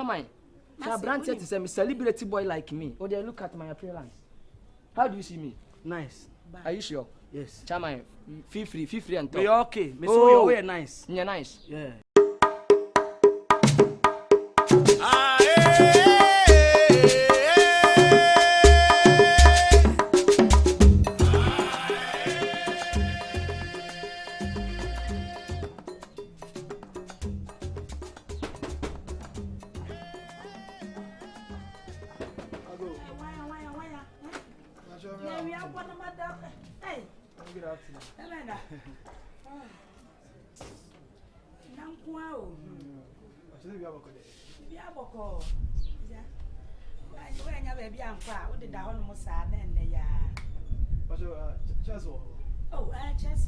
Chairman, brand set is a celebrity boy like me. Or they look at my appearance. How do you see me? Nice. Are you sure? Yes. Chairman, feel free and talk. You're okay. Me so you're very nice. You're nice. Yeah.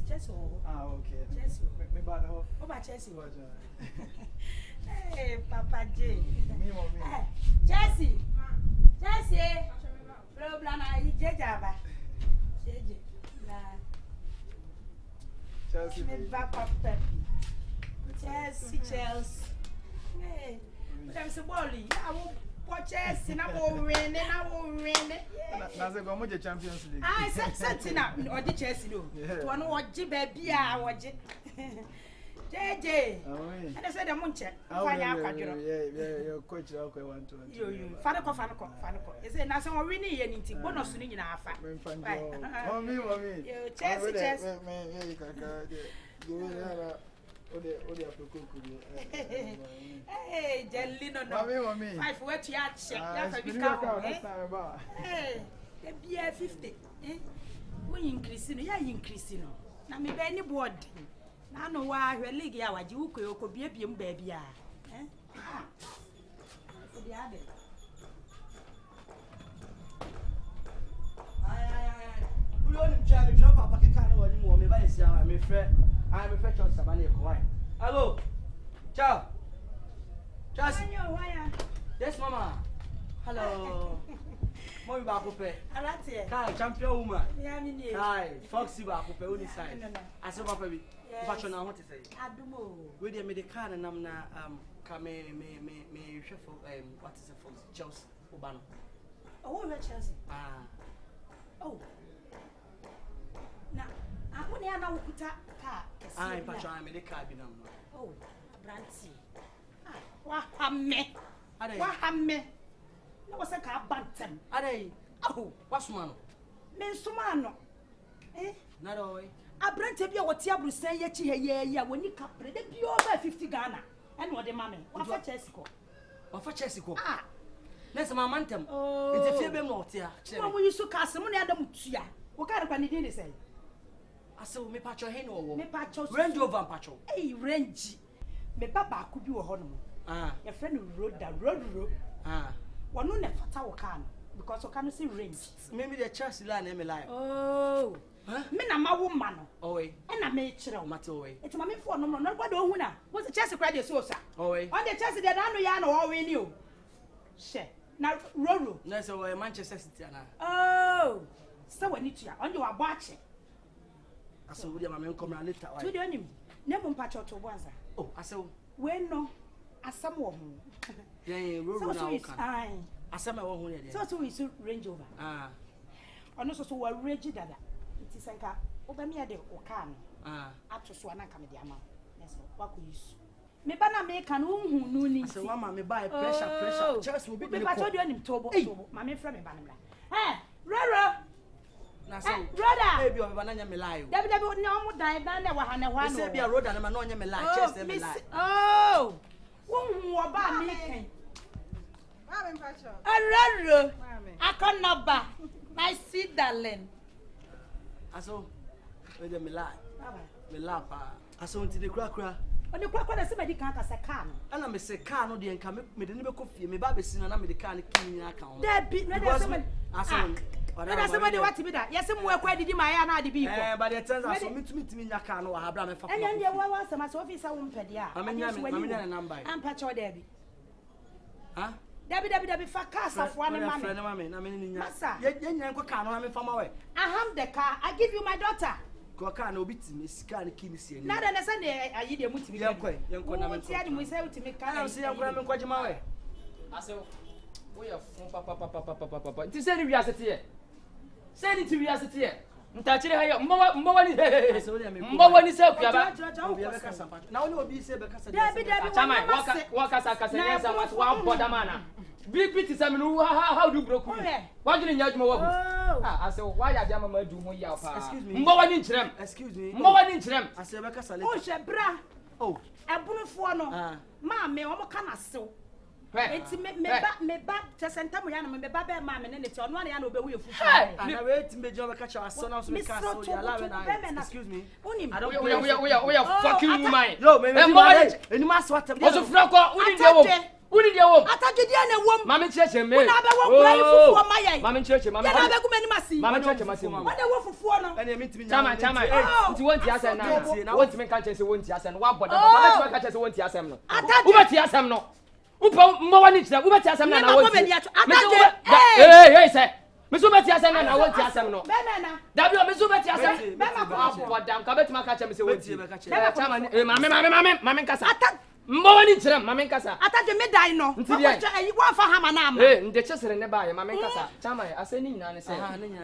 Chelsea. Ah, okay. Chelsea. Me ba na ho. O ba Chelsea. Hey, Papa J. Me mo me. Chelsea. Chelsea. Problem na yi jejaba. Jeje. La. Chelsea. Me ba Papa. Chelsea. Hey. Dem se boli. Awu Chelsea na wo win. Na say go mo je Champions League. Ah, set na o di Chelsea no. To no wo je ba bia wo je. JJ. And I said I'm munche. Fanya akwaduro. Yeah, coach na ko want to. Yo. Fane ko. E say na say wo win ye ni nti bonus ni nyina afa. Mommy. Yo, Chelsea. Me kaka. Yo na Ode apoko Hey, Jelino no. Mommy. 5 where to ya check. Ya fa bi ka. Hey, e bia 50. We increase no. Na me be ni board. Na no wa hwe league ya waje ukọ biebiem ba bia. Ode ade. We only try to jump up a can of what you me by say I'm a friend. I'm a friend of Sabani Kawai. Hello. Ciao. Just yes, Mama. Hello. Mommy Bakupe. Alate. Kai, champion woman. Yeah, me. Kai, Foxy Bakupe on the side. I saw Papa be. Fashion I want to say. Adumo. We dey me the car and I'm na come me chef what is it for Chelsea Obano. Oh, we Chelsea. Oh. Now, I want to know ukuta car. I patch I me the car be now. Oh, Branty. Wa hamme. No was a car bantam. Ade. Oh, what's man? Men sumano. Not all. A Branty be what Tiabru say ye when you capre the be over 50 Ghana. And what the mammy. What for Chesico? What for Chesico? Let's my mantum. Oh, it's a few more here. When we used to cast some money at the Mutia. What kind of penny did he say? I saw me patch your hen or me patch your range over patch. Hey, range. Me papa could be a honor. Your friend rode the road. One no never can because I can't see range. Maybe the Chelsea line am alive. Oh, men are my woman. Oh, and I made chill matter away. It's my for no, not what do winner. What's the Chelsea credit source? Oh, on the Chelsea that I know Yan or we knew. Share. Now, Roro. That's a Manchester City. Oh, so we need to on you are watching. I saw William and come around later. To the enemy. Never patch out to once. Oh, I saw when no, as some woman. Yeah, so it's fine. As some woman, so is range over. And also so rigid that it is like a Obamia de Okan. Up to Swana Camediama. Yes, what could you? Me bana make an who no need. So, Mamma, me buy pressure. Just will be better. I told you him to my friend Banana. Eh, Rara. Brother, baby, I'm banana me lie. Debbie, no more die than never had a one. Say be a road and I'm not me lie. Chest me lie. Oh, who about me? I'm patch. I can't not back. My seed, darling. I saw whether me lie. Me laugh. I saw into the crack. On the crack when somebody can't as a can. And I may say can no the come me the coffee. Me baby sin and I me the can clean account. That beat me. I saw. But somebody want to be that. Yes, some work where did my ana the people. But it turns out so meet me in your car no have bra me for. And then there was some officer won pedia. I mean number. I'm patch or Debbie. Huh? Debbie for cars of one man. I mean, massa. You go car no me from away. I have the car. I give you my daughter. Go car no bit me scan kini see. Not understand I you dey muti me. Yanko na me. We say to me car. I say yanko na me kwaji mawe. ase we are fun papa ti say ni wi asete ye say ni ti wi asete ye nta kire ha ye mbo wani say kuaba na woni obi say be kasa Dabi chama waka kasa yensa wa boda mana big say me no how do broke me wa gine nya adwuma wa bu ase wa ya dia mama adu ho ya pa mbo wani nkyerem excuse me mbo wani nkyerem ase be kasa later o hwe bra oh ebunufo no ma me o mo kana sew enti me ba tesenta mo ya no me ba be ma me ne ne ti ono na ya na obewu efufu na we ti me jo be kacha aso na so me ka so ya la we na excuse me I don't we are fucking woman yo me eni ma so atem o so fra ko uni dia wo ataje dia na wo mama cheche me na be wo kura ifufu o maye mama cheche mama na be kuma ni masi mama cheche masi mo wona wo fufu no ene mi ti nya chama nti wonti asem na wonti me kan chese wonti asem no wa boda baba ti me kan chese wonti asem no ubati asem no upa mbo wani chira ubati asem na wonti ataje say me so beti asem na wonti asem no benena dabi o me so beti asem be ma ko boda ka beti ma ka chese wonti chama mama nkasa mbo wani chira mama nkasa ataje me dan no wa fa hama na ama nde chesere ne ba ye mama nkasa chama aseni nyina ne se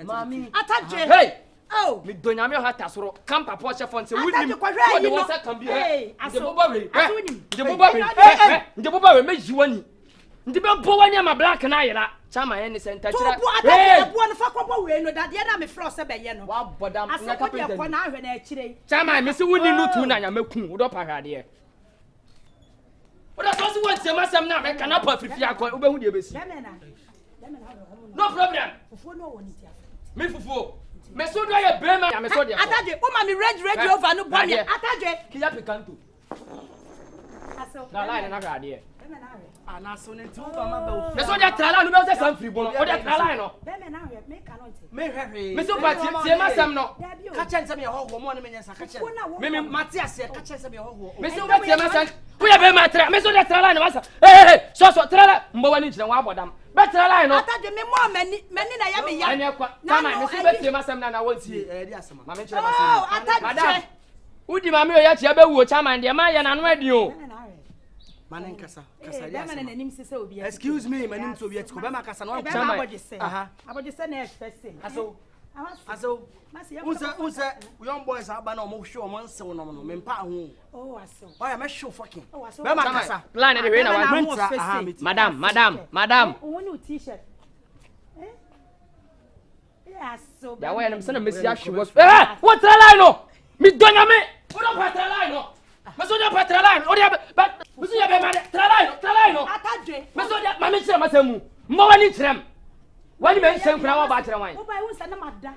mami ataje hey oh mi donyame ho tasoro kampa po chefo nse Ataje wudi no wasa kan bi hey nde boba we nde boba we meji wani nde be bo wani ama black na yira chama ye ne se ntachira to ataje bo no fa ko bo we no dade na me fro se be ye no wa bodam na kapita ko na ahwe na akire chama me se wuni nutu na nya maku wo do pa hwade oda so se won se masam na me kana pa fifi akọ obehu de besi no problem fufu no woni ti afa me fufu me so do ye brema ya me so de ataje o ma mi red over no boni ataje kiya pikanto aso na line na hwade ana so ne tu ba ma ba me so de trala no be se sam free bono o de trala no be me na hwe me kanonte me hwehwe me so pa tie masam no ka chen me ho mo ne me nya sa ka chen me mate ase ka chen me ho me so tie masam wo ya be ma tra me so de trala no masa so trala mbo wani nkyere wa abodam be trala no ataje me mo mani na ya me ya anya kwa kama me so be tie masam na wontie di asema ma me nkyere masam ataje udi ma me o ya chia be wuo chama de ma ya na no adi o manen kasa di asema na nim se obi excuse me manim so obi ko be ma kasa no chama abojise na first aso unsa young boys aba na mo hwe o mo nsew no no me mpa ho aso oya me hwe fucking be ma kasa plan de we na wa madam woni t-shirt aso ya wa na me se na mesi ahwe what trala no mi donya me wo do pa trala no me so de pa trala no o de me so ya be ma trala no ataje me so de ma me kire masamu mbo wani kirem wani me nsem kura wa ba kire wan wo ba wo sa na mada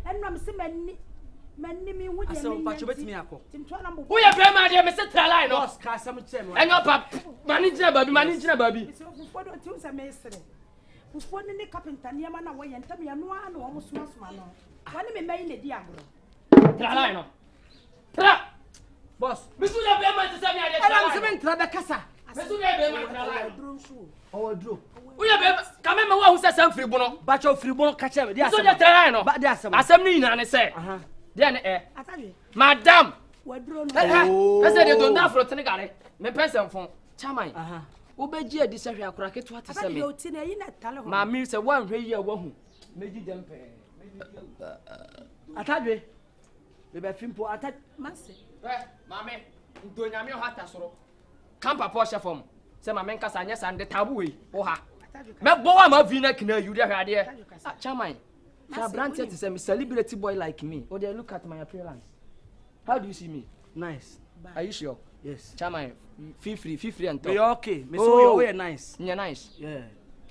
enram se manni mi hu de aso pa chobetimi akọ timto na mbo wo ya be ma de me se trala no boss ka sam chem enyo pa mani jina babi so fufo do ti sa me sere fufo ni carpenter niam na wo ye ntam ya no ana wo musuma no wani me mai ne di agro trala no tra boss bisu ya be ma tsa mi ade trala no se men tra be kasa bisu ya be ma trala drum so o drum wo ya be ka me wa hu se sam free bono ba cho free bon ka chem di bisu ya trala no ba di asema asem ni nyina ne se dia ne ataje madam wadro no pese de don da fro tene gare me pese mfon chaman wo be gi adi se hwe akora keto ate se me yo ti na yi na tale ho ma mi se wan hwe yi a wahu meji dem pe ataje be be fimpo ataje mase mame ndonyame ho atasoro kampa po chefom se mame nkasa anya sande tabu we wo ha me bo wa ma vi na kina yuri ahade chaman for branches to say me celebrity boy like me or they look at my appearance. How do you see me? Nice. Are you sure? Yes. Chairman, feel free and talk. We okay. Me so we are nice. You're nice. Yeah.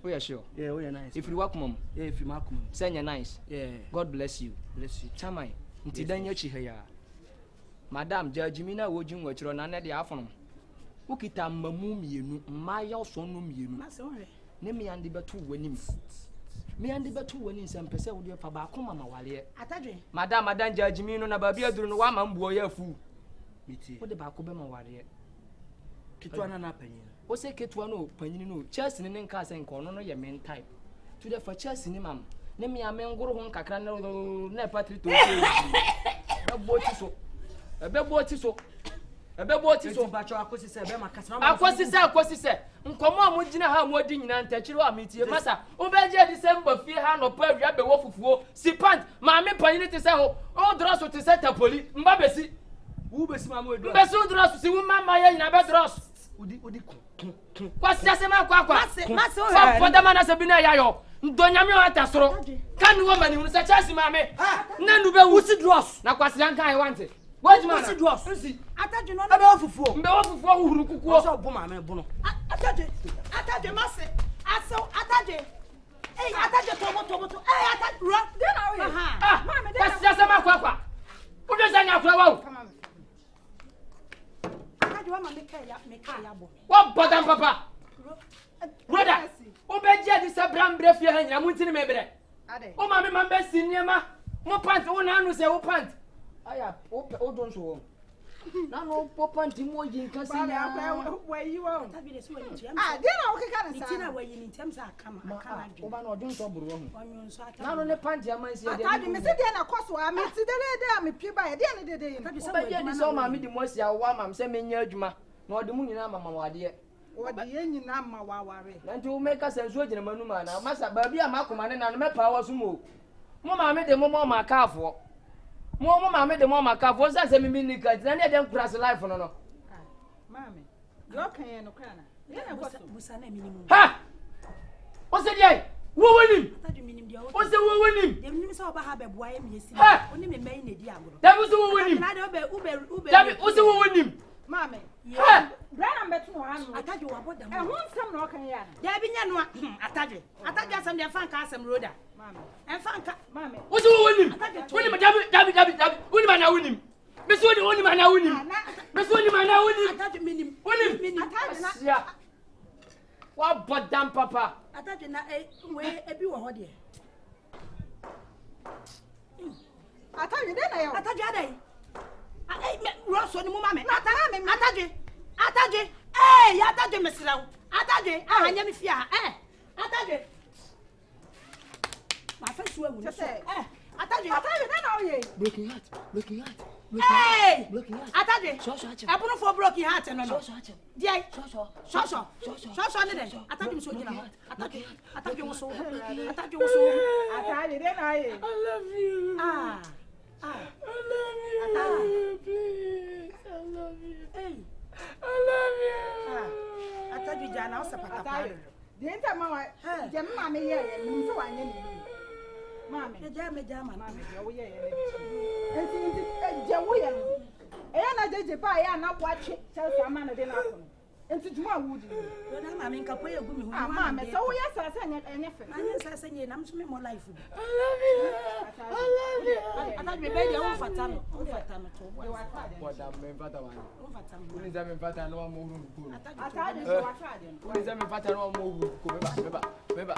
We are sure. Yeah, we are nice. If you work mom. Yeah, if you work mom. Say you're nice. Yeah. God bless you. Bless you. Chairman, nti dan yachi heya. Madam Judge me na wojun wachiro na na de afono. Ukita mamu mienu, maya osonu mienu. Ma se won Ne me ande betu wanim. Me ande betu wani nsem pese wo de fa ba ko mama wale. Atadwe. Madam Judge me no na ba bia duru no wa ma mbuo ya fu. Miti. Wo de ba ko be ma wale. Kitu ana na panyin. Wo se ketu no panyin no. Chelsea ne nka se nko no ye men type. To the for Chelsea ni mam. Ne me ame ngoro ho nkakra na Patrick to. Ebe bo ti so. ebe bo ti so ba cho akosi se be makasa akosi se nkomo amu gina ha mu odi nyina ntachiri wa metie masa obeje December fie ha no pa awia be wo fufuo si pant ma me panyi ti se ho o drosso ti se tapoli mba besi wo besi ma mu edu besi o drosso si wo mama ye nyina be drosso odi kwasi asema kwa mase o fa podama na se bi na ya yo ndonyame o atasoro kan wo mani hu se chasi ma me na nu be wusi drosso na kwasi an kan wante wajima wusi drosso nsi ataje no ebe wo fufuo mbe wo fufuo huru kukuo so bo ma me bo no ataje mase aso ataje ataje tomo ataje run dey na we mama dey kwasi asema kwa udo sanya kwa wa ataje wa mama me ya bo wa bodam papa brother obeje di se brambre fie ha nyina muntini mebre o mama me mbe sinema mo pant wo na anu se wo pant aya o don so wo na no popanti mo yin kan se ya wa yi wo tabi de so ni tiam dey na wo keka na sa ni tina wa yi ni tiam sa akama o ba na odun so buru wo onyon so ata na no ne panti amansi de tabi me se dey na koso a me ti de a me pie ba dey na de tabi o ba je di so ma me di mo sia wa mam se me nya adwuma na ode mu nyina mama wade wo de ye nyina ma wa ware na nti o me ka senso gina manu ma na masa ba bia makoma ne na no me pa wa so mo ma me de mo ma ka afo mo ma me de mo ma ka afo sa se me ni ka na ne de nkurase life no mama yo kan ye no kana ye na koso busa na minimum ha o se dey wo wonim ataje minimum dia o se wo wonim dem nim se oba ha be boa ye me esi oni me mai na di agoro da bu se wo wonim na de ube da bi o se wo wonim mama ha brana mbetu no hanu ataje wa boda e ho nsam na o kan ye ana ya bi nya no ataje asem de fan ka asem roda mama en fan ka mama o se wo wonim wonim dabi wonim na wonim me so wonim na wonim me so wonim na wonim ataje minimum wonim ataje na wa bodam papa ataje na we ebi wo ho de ataje dey na ye ataje adai roso ni mu mame ataje ya ataje mesrawo ataje ahanya mi fia ataje ma fa suwa mu so ataje dey na o ye broken heart ataje abunu for broken heart no dia so ne den ataje mi so gina ataje wo so ataje dey na ye I love you I love you please I love you ataje jana o sapata pa dey nta ma wa je mama me ye ni so wa nya ni mama me jama mama je wo ye enti je wo ye e na jeje pa ya na bo ache Chelsea ama na de na ko enti juma wudi yo na mama nka po ye gu mi hu mama so wo ye sa enye fe anya sa sa nye na mso me mo life I love you ataje be be dia wo fata no to boda me fata wa wo fata mo uni za me fata no mo huru ko ataje so wa ataje uni za me fata no mo huru ko meba